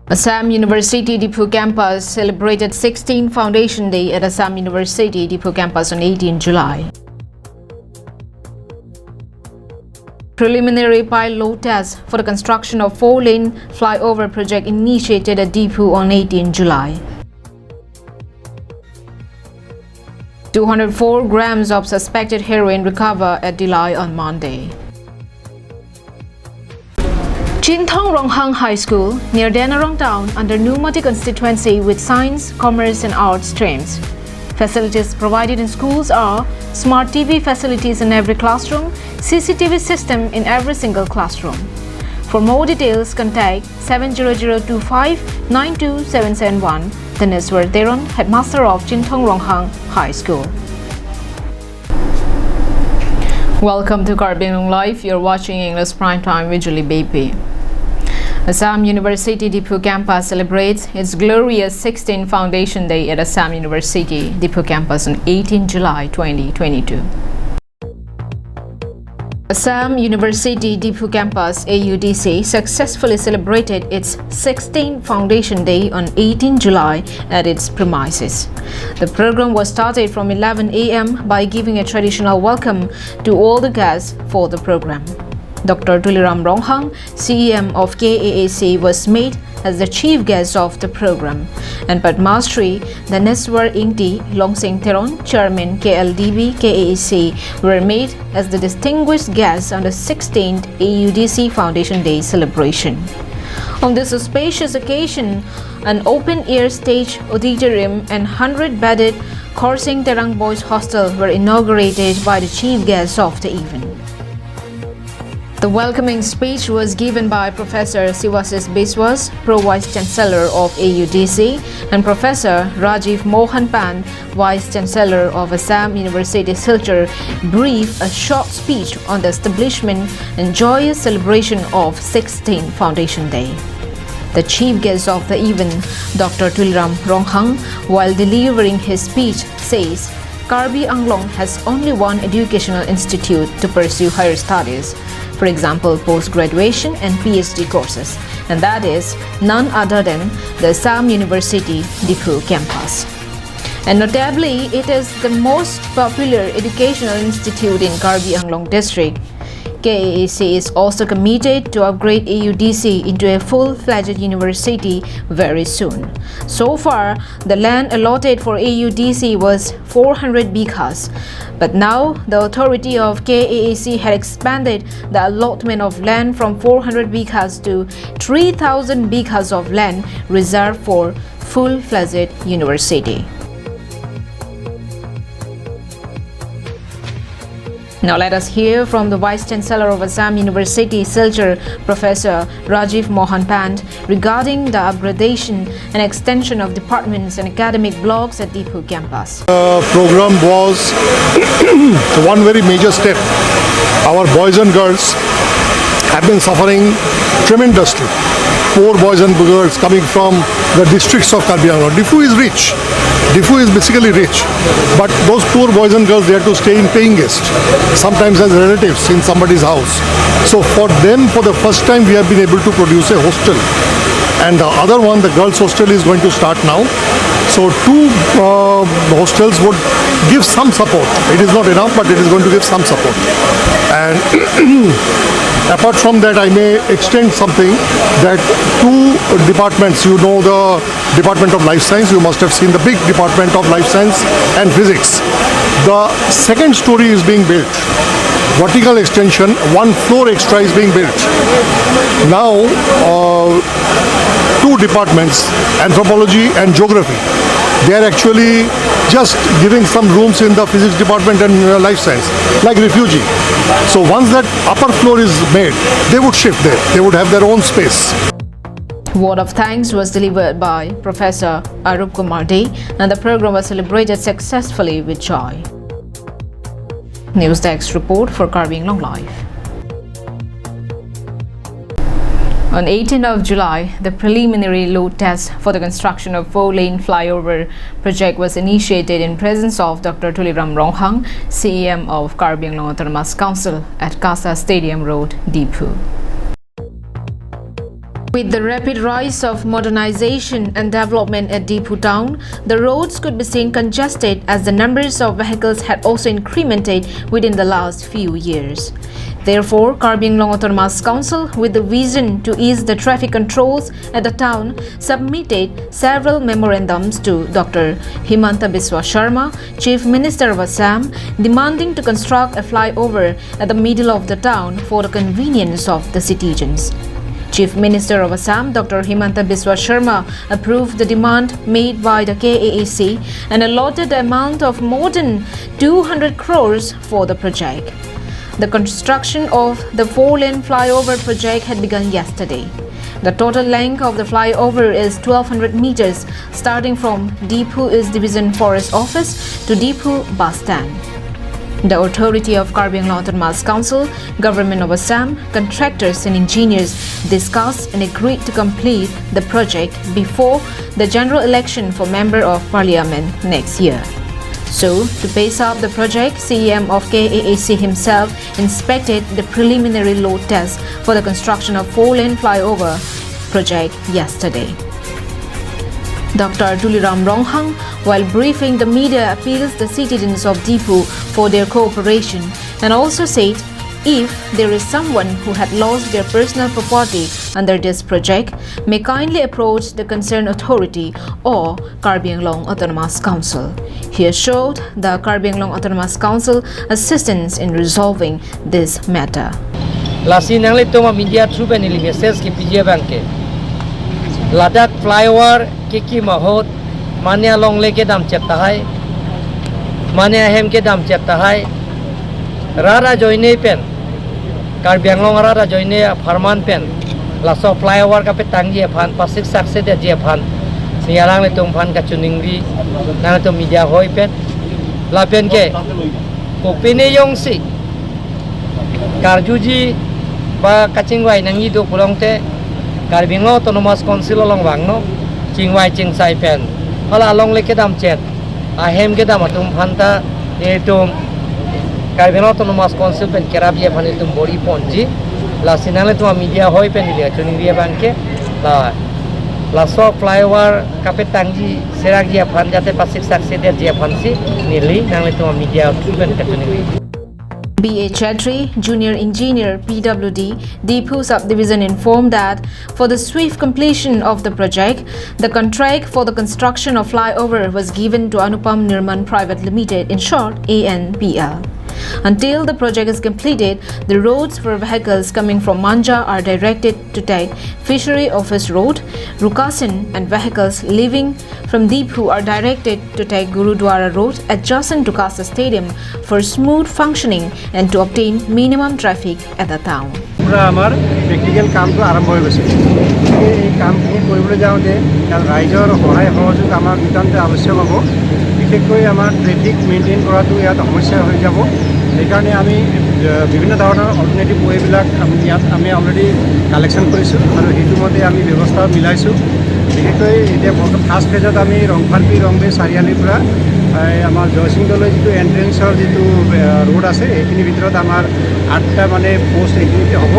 Assam University Dipu campus celebrated 16th Foundation Day at Assam University Dipu campus on 18 July. Preliminary pilot load test for the construction of 4-lane flyover project initiated at Dipu on 18 July. 204 grams of suspected heroin recovered at Delhi on Monday. Chintong Ronghang High School near Denarong Town under Numati constituency with science, commerce and arts streams. Facilities provided in schools are smart TV facilities in every classroom, CCTV system in every single classroom. For more details, contact 70025 92771. Taneswar Theron, Headmaster of Chintong Ronghang High School. Welcome to Karbinong Live. You're watching English Primetime with Julie Baby. Assam University Dipu campus celebrates its glorious 16th Foundation Day at Assam University Dipu campus on 18 July 2022. Assam University Dipu campus AUDC successfully celebrated its 16th Foundation Day on 18 July at its premises. The program was started from 11 a.m. by giving a traditional welcome to all the guests for the program. Dr. Tuliram Ronghang, CEM of KAAC, was made as the chief guest of the program, and Padmastri Daneswar Ingti Longsing Theron, Chairman KLDB KAAC, were made as the distinguished guests on the 16th AUDC Foundation Day celebration. On this auspicious occasion, an open-air stage auditorium and 100-bedded Korsing Terang Boys Hostel were inaugurated by the chief guests of the event. The welcoming speech was given by Professor Sivasis Biswas, Pro-Vice Chancellor of AUDC, and Professor Rajiv Mohan Pant, Vice Chancellor of Assam University Silchar, briefed a short speech on the establishment and joyous celebration of 16th Foundation Day. The chief guest of the event, Dr. Tuliram Ronghang, while delivering his speech, says Karbi Anglong has only one educational institute to pursue higher studies, for example, post-graduation and PhD courses, and that is none other than the Assam University Dipu campus. And notably, it is the most popular educational institute in Karbi Anglong district. KAAC is also committed to upgrade AUDC into a full-fledged university very soon. So far, the land allotted for AUDC was 400 bighas, but now the authority of KAAC had expanded the allotment of land from 400 bighas to 3,000 bighas of land reserved for full-fledged university. Now let us hear from the Vice Chancellor of Assam University Silchar, Professor Rajiv Mohan Pant, regarding the upgradation and extension of departments and academic blocks at Dipu campus. The program was one very major step. Our boys and girls have been suffering tremendously. Poor boys and girls coming from the districts of Karbi Anglong. Dipu is rich. Dipu is basically rich. But those poor boys and girls, they have to stay in paying guests, sometimes as relatives in somebody's house. So for them, for the first time, we have been able to produce a hostel. And the other one, the girls' hostel, is going to start now. So two hostels would give some support. It is not enough, but it is going to give some support. And apart from that, I may extend something that two departments, you know, the Department of Life Science, you must have seen the big Department of Life Science and Physics. The second story is being built. Vertical extension, one floor extra is being built. Now, two departments, anthropology and geography, they are actually just giving some rooms in the physics department and life science, like refugee. So once that upper floor is made, they would shift there. They would have their own space. Word of thanks was delivered by Professor Arup Kumar Dey, and the program was celebrated successfully with joy. News Desk report for Karbi Anglong Live. On 18th of July, the preliminary load test for the construction of 4-lane flyover project was initiated in presence of Dr. Tuliram Ronghang, CEM of Karbi Anglong Autonomous Council at Casa Stadium Road, Dipu. With the rapid rise of modernization and development at Dipu town, the roads could be seen congested as the numbers of vehicles had also incremented within the last few years. Therefore, Karbi Anglong Autonomous Council, with the vision to ease the traffic controls at the town, submitted several memorandums to Dr. Himanta Biswa Sharma, Chief Minister of Assam, demanding to construct a flyover at the middle of the town for the convenience of the citizens. Chief Minister of Assam, Dr. Himanta Biswa Sharma, approved the demand made by the KAAC and allotted the amount of more than 200 crores for the project. The construction of the 4-lane flyover project had begun yesterday. The total length of the flyover is 1200 meters, starting from Dipu East Division Forest Office to Dipu Bus Stand. The authority of Karbi Anglong Autonomous Council, Government of Assam, contractors and engineers discussed and agreed to complete the project before the general election for Member of Parliament next year. So, to pace up the project, CEM of KAAC himself inspected the preliminary load test for the construction of 4-lane flyover project yesterday. Dr. Tuliram Ronghang, while briefing the media, appeals the citizens of Dipu for their cooperation and also said if there is someone who had lost their personal property under this project, may kindly approach the concerned authority or Karbi Anglong Autonomous Council. He assured the Karbi Anglong Autonomous Council assistance in resolving this matter. Lasi nangli toma media through benili message ki PJ bank Ladakh flyover kiki mahot mania long leke dam chepta hai mania hem ke dam chepta hai rara joine pen Karbi Anglong rara joine farman pen laso flyover ka pe tangji phan pasik sakse de je phan sialang le tum phan ka chuningri nang to media hoi pen la pen ke kopine yong si karjuji ba kachingwai nangi do pulongte Karbi Anglong Autonomous Council along wangno chingwai chingsai pen hala along leke dam chet ahem ke dam atum phanta etum Karbi Anglong Autonomous Council pen kerab ye phane tum bori ponji la sinale tum media hoi pen ile chuning ria banke la so flyover kape tangji serak dia phan jate pasik sakse de dia phansi nili nang tum media pen ka chuning B.A. Chetri, Junior Engineer, PWD, Dipu Subdivision informed that for the swift completion of the project, the contract for the construction of flyover was given to Anupam Nirman Private Limited, in short ANPL. Until the project is completed, the roads for vehicles coming from Manja are directed to take Fishery Office Road, Rukasin, and vehicles leaving from Dipu are directed to take Gurudwara Road adjacent to Kasa Stadium for smooth functioning and to obtain minimum traffic at the town. Our practical काम तो आरंभ हो गए ये काम की कोई बड़े जाओ दे कल राइजर होहाय होजु आमार नितान्त आवश्यक हबो বিশেষকৈ আমাৰ ট্ৰেফিক মেইনটেইন কৰাটো ইয়াত সমস্যা হৈ যাব সেইকাৰণে আমি বিভিন্ন ধৰণৰ অল্টাৰনেটিভ ৱেবিলাক আমি অলৰেডি কালেকশ্যন কৰিছোঁ আৰু সেইটো মতে আমি ব্যৱস্থা মিলাইছোঁ বিশেষকৈ এতিয়া ফাৰ্ষ্ট ফেজত আমি ৰংফালপি ৰংবে চাৰিআলিৰ পৰা আমাৰ জয়সিংহলৈ যিটো এণ্ট্ৰেঞ্চৰ যিটো ৰোড আছে এইখিনিৰ ভিতৰত আমাৰ 8টা মানে পোষ্ট এইখিনিতে হ'ব।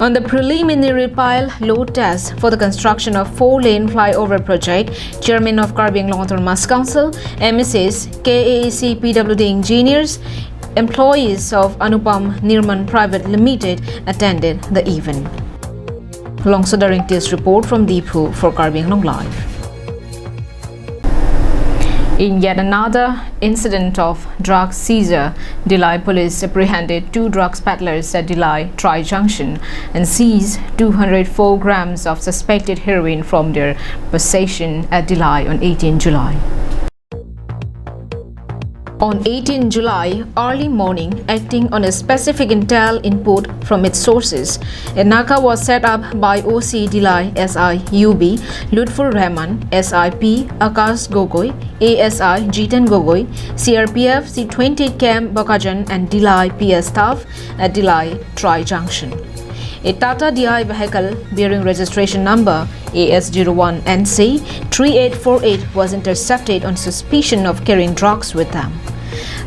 On the preliminary pile load test for the construction of 4-lane flyover project, Chairman of Karbi Anglong Autonomous Council, MSs, KAAC PWD engineers, employees of Anupam Nirman Private Limited attended the event. Alongside this report from Dipu for Karbi Anglong Live. In yet another incident of drug seizure, Delhi police apprehended 2 drugs peddlers at Delhi Tri-Junction and seized 204 grams of suspected heroin from their possession at Delhi on 18 July. On 18 July, early morning, acting on a specific intel input from its sources, a NACA was set up by OC Delhi SIUB, Lutfur Rahman, SIP, Akash Gogoi, ASI Jitan Gogoi, CRPF C20 Camp Bakajan and Delhi PS staff at Delhi Tri-Junction. A Tata DI vehicle bearing registration number AS01NC 3848 was intercepted on suspicion of carrying drugs with them.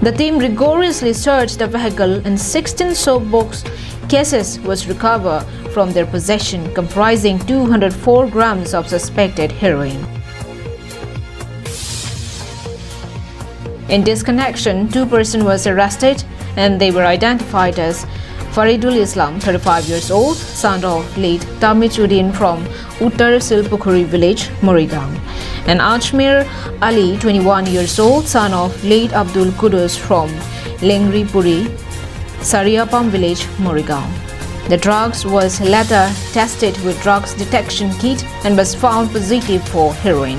The team rigorously searched the vehicle and 16 soap box cases was recovered from their possession, comprising 204 grams of suspected heroin. In this connection, 2 persons was arrested and they were identified as Faridul Islam, 35 years old, son of late Tamijuddin from Uttar Silpukhuri village, Morigaon, and Ajmer Ali, 21 years old, son of late Abdul Kudus from Lengripuri, Sariapam village, Morigaon. The drugs was later tested with drugs detection kit and was found positive for heroin.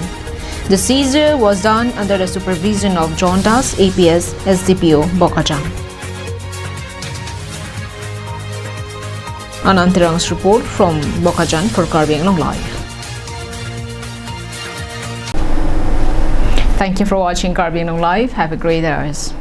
The seizure was done under the supervision of John Das, APS, SDPO, Bokajan. Anantirang's report from Bokajan for Karbi Anglong Live. Thank you for watching Karbi Anglong Live. Have a great hours.